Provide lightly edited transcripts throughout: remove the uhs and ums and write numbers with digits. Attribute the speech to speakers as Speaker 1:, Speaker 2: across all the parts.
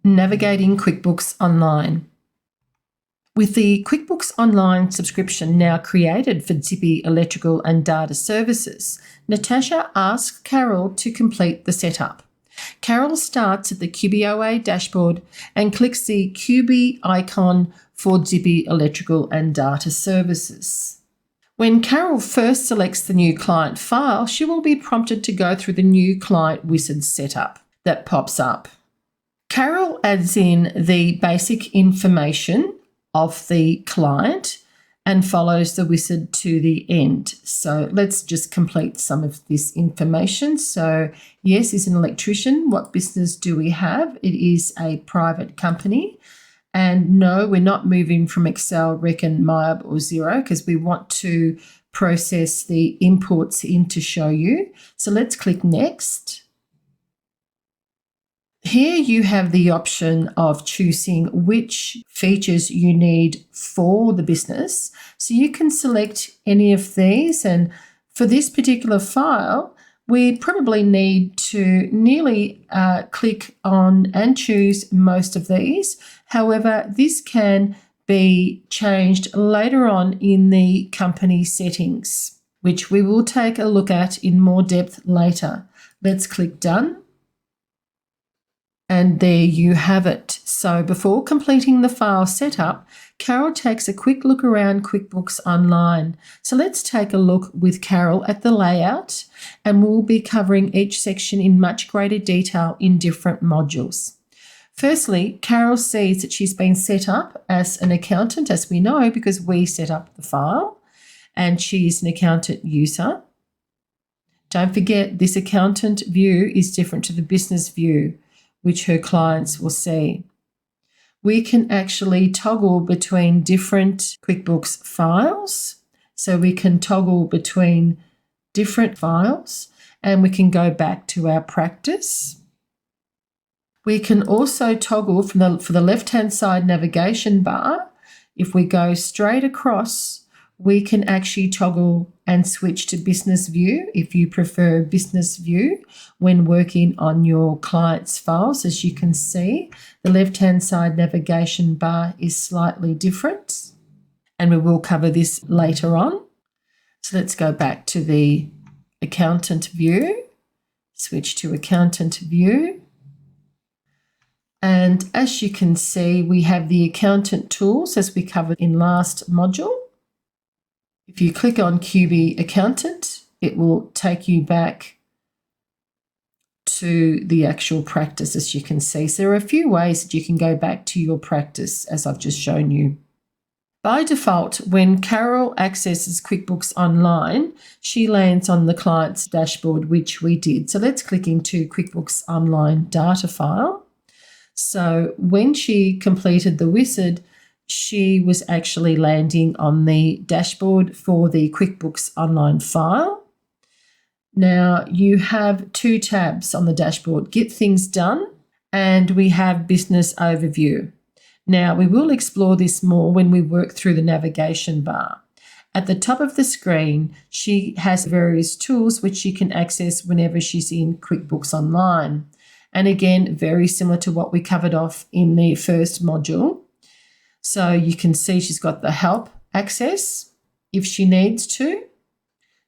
Speaker 1: Navigating QuickBooks Online. With the QuickBooks Online subscription now created for Zippy Electrical and Data Services, Natasha asks Carol to complete the setup. Carol starts at the QBOA dashboard and clicks the QB icon for Zippy Electrical and Data Services. When Carol first selects the new client file, she will be prompted to go through the new client wizard setup that pops up. Carol adds in the basic information of the client and follows the wizard to the end. So let's just complete some of this information. So yes, is an electrician. What business do we have? It is a private company. And no, we're not moving from Excel, Reckon, MYOB or Xero because we want to process the inputs in to show you. So let's click Next. Here you have the option of choosing which features you need for the business. So you can select any of these, and for this particular file, we probably need to nearly click on and choose most of these. However, this can be changed later on in the company settings, which we will take a look at in more depth later. Let's click Done. And there you have it. So before completing the file setup, Carol takes a quick look around QuickBooks Online. So let's take a look with Carol at the layout, and we'll be covering each section in much greater detail in different modules. Firstly, Carol sees that she's been set up as an accountant, as we know, because we set up the file, and she's an accountant user. Don't forget, this accountant view is different to the business view, which her clients will see. We can actually toggle between different QuickBooks files. So we can toggle between different files and we can go back to our practice. We can also toggle for the left-hand side navigation bar. If we go straight across, we can actually toggle and switch to business view if you prefer business view when working on your client's files. As you can see, the left-hand side navigation bar is slightly different, and we will cover this later on. So let's go back to the accountant view, switch to accountant view. And as you can see, we have the accountant tools as we covered in last module. If you click on QB Accountant, it will take you back to the actual practice, as you can see. So there are a few ways that you can go back to your practice, as I've just shown you. By default, when Carol accesses QuickBooks Online, she lands on the client's dashboard, which we did. So let's click into QuickBooks Online data file. So when she completed the wizard, she was actually landing on the dashboard for the QuickBooks Online file. Now you have two tabs on the dashboard, Get Things Done, and we have Business Overview. Now we will explore this more when we work through the navigation bar. At the top of the screen, she has various tools which she can access whenever she's in QuickBooks Online. And again, very similar to what we covered off in the first module. So you can see she's got the help access. If she needs to,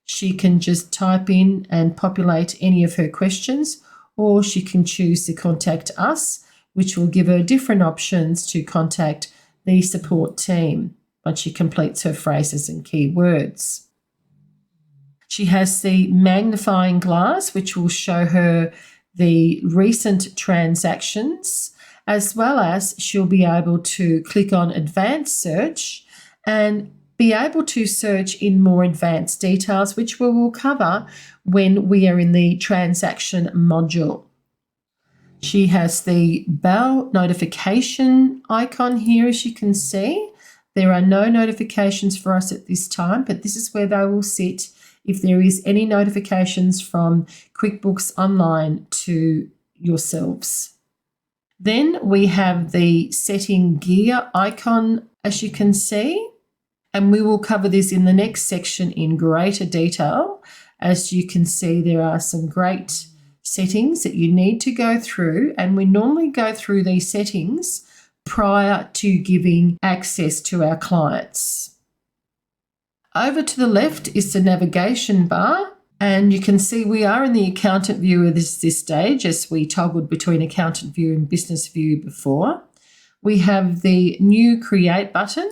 Speaker 1: she can just type in and populate any of her questions, or she can choose to contact us, which will give her different options to contact the support team once she completes her phrases and keywords. She has the magnifying glass, which will show her the recent transactions, as well as she'll be able to click on Advanced Search and be able to search in more advanced details, which we will cover when we are in the transaction module. She has the bell notification icon here, as you can see. There are no notifications for us at this time, but this is where they will sit if there is any notifications from QuickBooks Online to yourselves. Then we have the setting gear icon, as you can see, and we will cover this in the next section in greater detail. As you can see, there are some great settings that you need to go through, and we normally go through these settings prior to giving access to our clients. Over to the left is the navigation bar, and you can see we are in the accountant view at this stage, as we toggled between accountant view and business view before. We have the new create button,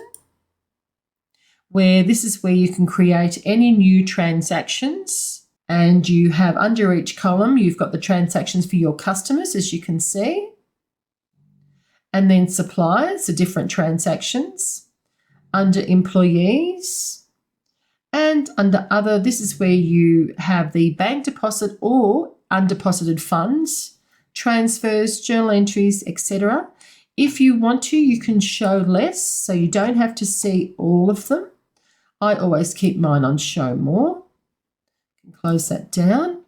Speaker 1: where this is where you can create any new transactions, and you have under each column, you've got the transactions for your customers, as you can see, and then suppliers, the different transactions, under employees, and under other, this is where you have the bank deposit or undeposited funds, transfers, journal entries, etc. If you want to, you can show less, so you don't have to see all of them. I always keep mine on show more. Close that down.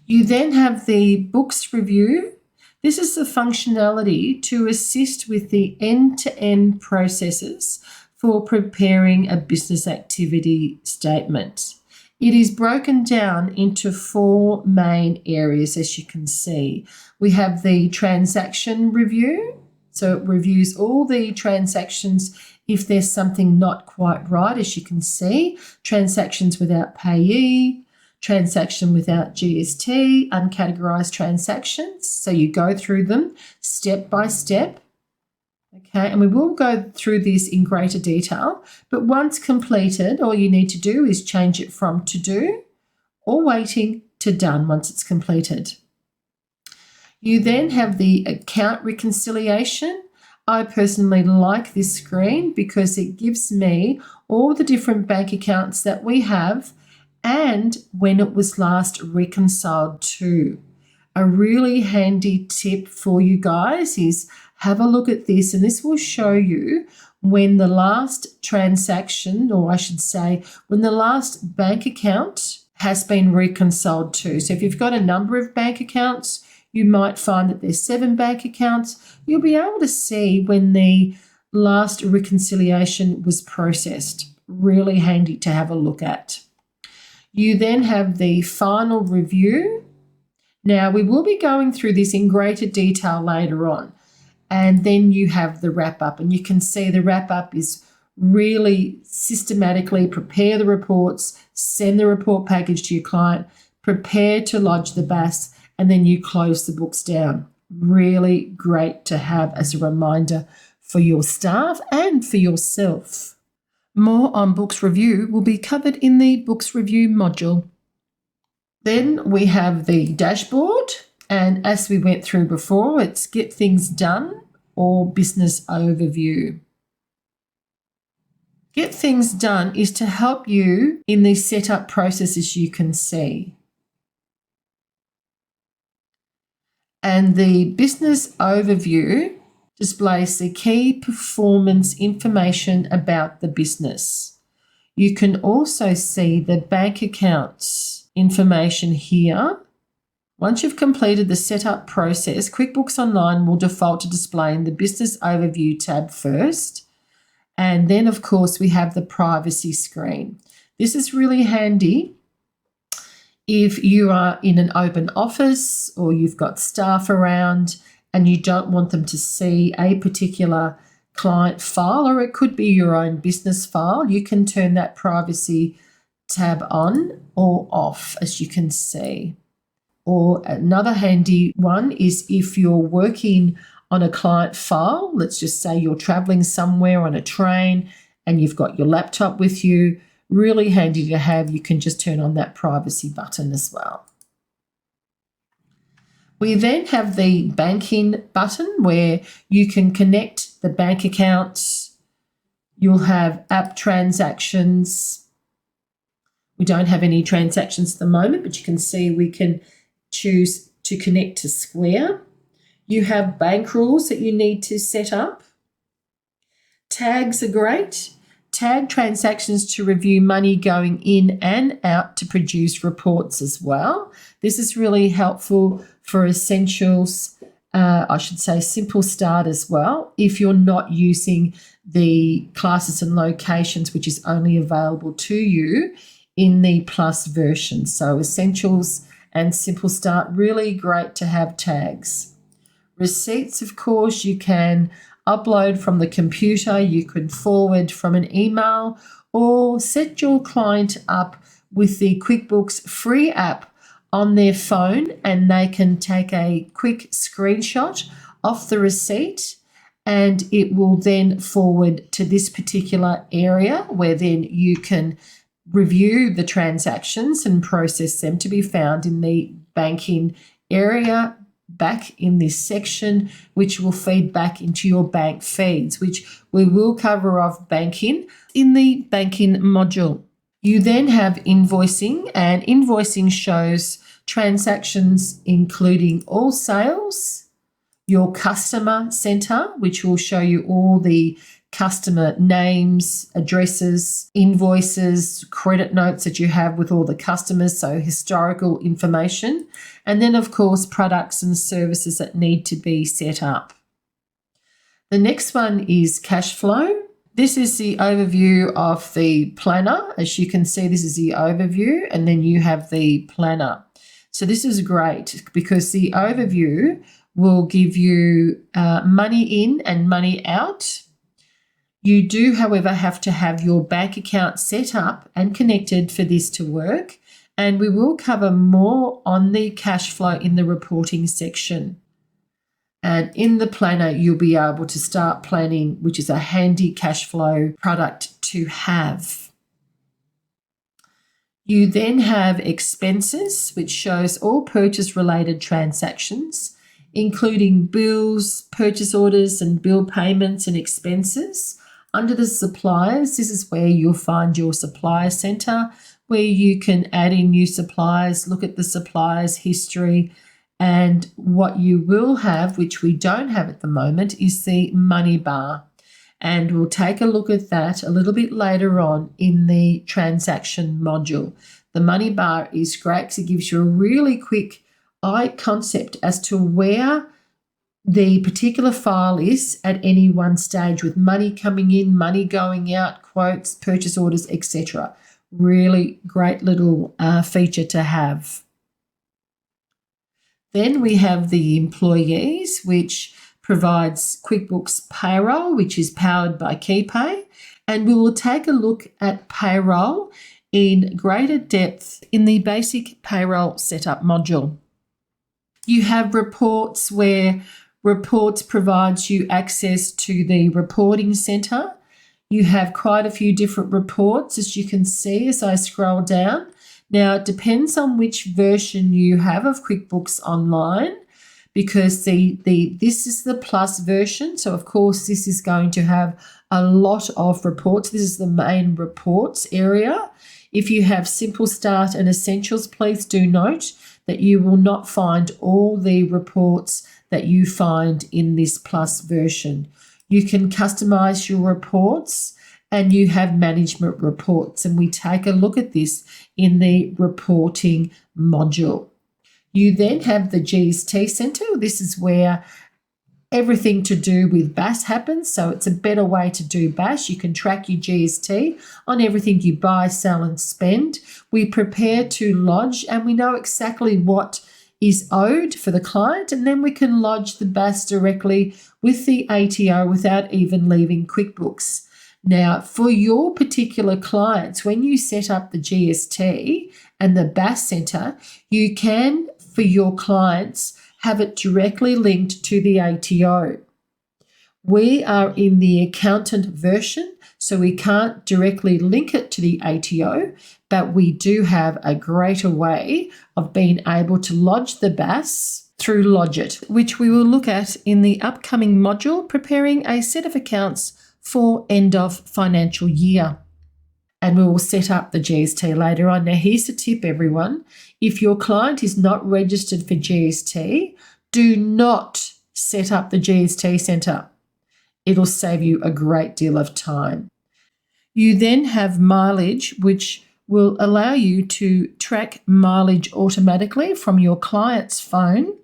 Speaker 1: You then have the books review. This is the functionality to assist with the end-to-end processes for preparing a business activity statement. It is broken down into 4 main areas, as you can see. We have the transaction review. So it reviews all the transactions if there's something not quite right, as you can see. Transactions without payee, transaction without GST, uncategorized transactions. So you go through them step by step. Okay, and we will go through this in greater detail, but once completed, all you need to do is change it from to do or waiting to done once it's completed. You then have the account reconciliation. I personally like this screen because it gives me all the different bank accounts that we have and when it was last reconciled to. A really handy tip for you guys is have a look at this, and this will show you when the last transaction, or I should say, when the last bank account has been reconciled to. So if you've got a number of bank accounts, you might find that there's 7 bank accounts. You'll be able to see when the last reconciliation was processed. Really handy to have a look at. You then have the final review. Now, we will be going through this in greater detail later on. And then you have the wrap up, and you can see the wrap up is really systematically prepare the reports, send the report package to your client, prepare to lodge the BAS, and then you close the books down. Really great to have as a reminder for your staff and for yourself. More on Books Review will be covered in the Books Review module. Then we have the dashboard, and as we went through before, it's Get Things Done or Business Overview. Get Things Done is to help you in the setup processes you can see. And the Business Overview displays the key performance information about the business. You can also see the bank accounts information here. Once you've completed the setup process, QuickBooks Online will default to displaying the Business Overview tab first. And then, of course, we have the privacy screen. This is really handy if you are in an open office or you've got staff around and you don't want them to see a particular client file, or it could be your own business file. You can turn that privacy tab on or off, as you can see. Or another handy one is if you're working on a client file, let's just say you're traveling somewhere on a train and you've got your laptop with you, really handy to have. You can just turn on that privacy button as well. We then have the banking button where you can connect the bank accounts. You'll have app transactions. We don't have any transactions at the moment, but you can see we can choose to connect to Square. You have bank rules that you need to set up. Tags are great. Tag transactions to review money going in and out to produce reports as well. This is really helpful for essentials, I should say simple start as well, if you're not using the classes and locations, which is only available to you in the Plus version. So essentials and Simple Start, really great to have tags. Receipts, of course, you can upload from the computer, you can forward from an email, or set your client up with the QuickBooks free app on their phone, and they can take a quick screenshot of the receipt, and it will then forward to this particular area where then you can review the transactions and process them, to be found in the banking area back in this section, which will feed back into your bank feeds, which we will cover off banking in the banking module. You then have invoicing, and invoicing shows transactions including all sales, your customer center, which will show you all the customer names, addresses, invoices, credit notes that you have with all the customers, so historical information, and then of course products and services that need to be set up. The next one is cash flow. This is the overview of the planner. As you can see, this is the overview, and then you have the planner. So this is great because the overview will give you money in and money out. You do, however, have to have your bank account set up and connected for this to work, and we will cover more on the cash flow in the reporting section. And in the planner, you'll be able to start planning, which is a handy cash flow product to have. You then have expenses, which shows all purchase-related transactions, including bills, purchase orders, and bill payments and expenses. Under the suppliers, this is where you'll find your supplier center, where you can add in new suppliers, look at the suppliers' history, and what you will have, which we don't have at the moment, is the money bar. And we'll take a look at that a little bit later on in the transaction module. The money bar is great because it gives you a really quick eye concept as to where the particular file is at any one stage, with money coming in, money going out, quotes, purchase orders, etc. Really great little feature to have. Then we have the employees, which provides QuickBooks Payroll, which is powered by KeyPay. And we will take a look at payroll in greater depth in the basic payroll setup module. You have reports, where reports provides you access to the reporting center. You have quite a few different reports, as you can see as I scroll down. Now, it depends on which version you have of QuickBooks Online, because this is the Plus version. So, of course, this is going to have a lot of reports. This is the main reports area. If you have Simple Start and Essentials, please do note that you will not find all the reports that you find in this Plus version. You can customize your reports, and you have management reports, and we take a look at this in the reporting module. You then have the GST Center. This is where everything to do with BAS happens, so it's a better way to do BAS. You can track your GST on everything you buy, sell, and spend. We prepare to lodge, and we know exactly what is owed for the client, and then we can lodge the BAS directly with the ATO without even leaving QuickBooks. Now, for your particular clients, when you set up the GST and the BAS Center, you can, for your clients, have it directly linked to the ATO. We are in the accountant version, so we can't directly link it to the ATO, but we do have a greater way of being able to lodge the BAS through Lodgit, which we will look at in the upcoming module, preparing a set of accounts for end of financial year. And we will set up the GST later on. Now, here's the tip, everyone. If your client is not registered for GST, do not set up the GST Center. It'll save you a great deal of time. You then have mileage, which will allow you to track mileage automatically from your client's phone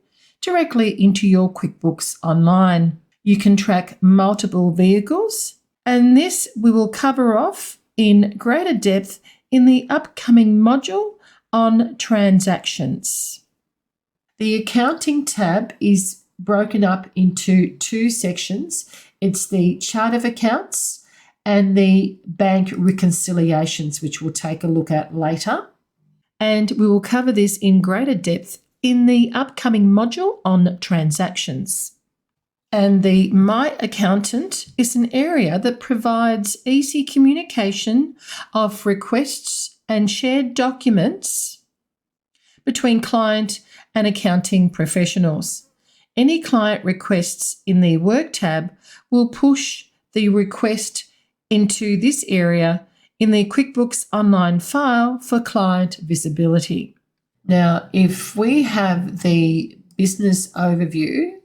Speaker 1: directly into your QuickBooks Online. You can track multiple vehicles, and this we will cover off in greater depth in the upcoming module on transactions. The accounting tab is broken up into two sections. It's the chart of accounts and the bank reconciliations, which we'll take a look at later. And we will cover this in greater depth in the upcoming module on transactions. And the My Accountant is an area that provides easy communication of requests and shared documents between client and accounting professionals. Any client requests in the Work tab will push the request into this area in the QuickBooks Online file for client visibility. Now, if we have the business overview,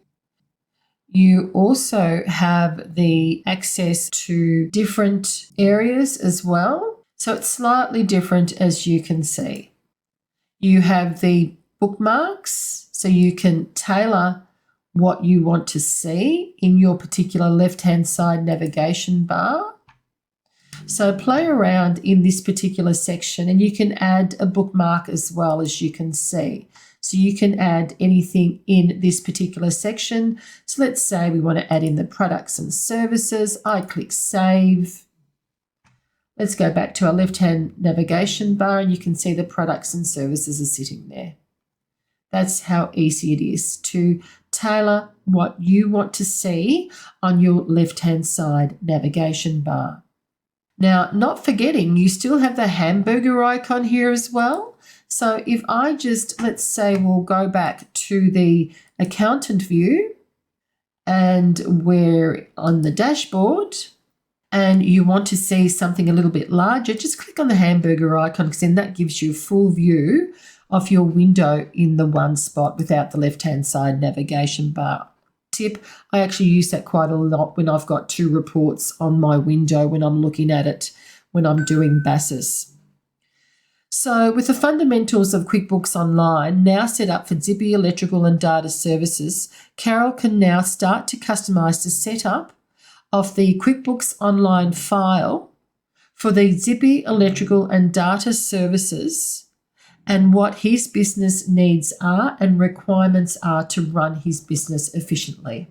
Speaker 1: you also have the access to different areas as well. So it's slightly different, as you can see. You have the bookmarks, so you can tailor what you want to see in your particular left-hand side navigation bar. So play around in this particular section and you can add a bookmark as well, as you can see. So you can add anything in this particular section. So let's say we want to add in the products and services. I click Save. Let's go back to our left-hand navigation bar and you can see the products and services are sitting there. That's how easy it is to tailor what you want to see on your left-hand side navigation bar. Now, not forgetting, you still have the hamburger icon here as well. So if I just, let's say we'll go back to the accountant view and we're on the dashboard and you want to see something a little bit larger, just click on the hamburger icon because then that gives you a full view of your window in the one spot without the left-hand side navigation bar. Tip, I actually use that quite a lot when I've got two reports on my window when I'm looking at it when I'm doing BASIS. So with the fundamentals of QuickBooks Online now set up for Zippy electrical and data services, Carol can now start to customize the setup of the QuickBooks Online file for the Zippy electrical and data services and what his business needs are and requirements are to run his business efficiently.